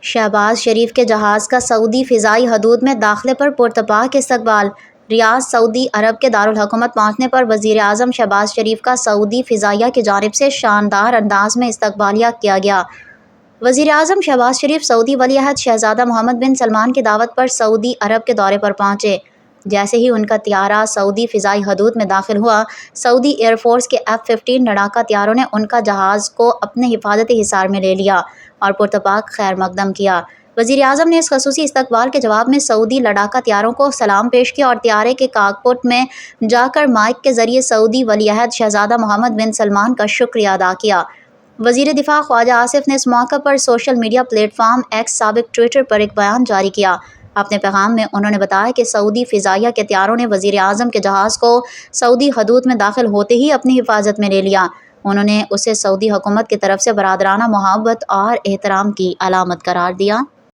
شہباز شریف کے جہاز کا سعودی فضائی حدود میں داخلے پر پرتپاک استقبال۔ ریاض سعودی عرب کے دارالحکومت پہنچنے پر وزیر اعظم شہباز شریف کا سعودی فضائیہ کی جانب سے شاندار انداز میں استقبالیہ کیا گیا۔ وزیر اعظم شہباز شریف سعودی ولی عہد شہزادہ محمد بن سلمان کی دعوت پر سعودی عرب کے دورے پر پہنچے۔ جیسے ہی ان کا طیارہ سعودی فضائی حدود میں داخل ہوا، سعودی ایئر فورس کے F-15 لڑاکا طیاروں نے ان کا جہاز کو اپنے حفاظتی حصار میں لے لیا اور پرتپاک خیر مقدم کیا۔ وزیر اعظم نے اس خصوصی استقبال کے جواب میں سعودی لڑاکا طیاروں کو سلام پیش کیا اور طیارے کے کاکپٹ میں جا کر مائک کے ذریعے سعودی ولی عہد شہزادہ محمد بن سلمان کا شکریہ ادا کیا۔ وزیر دفاع خواجہ آصف نے اس موقع پر social media platform X سابق ٹویٹر پر ایک بیان جاری کیا۔ اپنے پیغام میں انہوں نے بتایا کہ سعودی فضائیہ کے طیاروں نے وزیر اعظم کے جہاز کو سعودی حدود میں داخل ہوتے ہی اپنی حفاظت میں لے لیا۔ انہوں نے اسے سعودی حکومت کی طرف سے برادرانہ محبت اور احترام کی علامت قرار دیا۔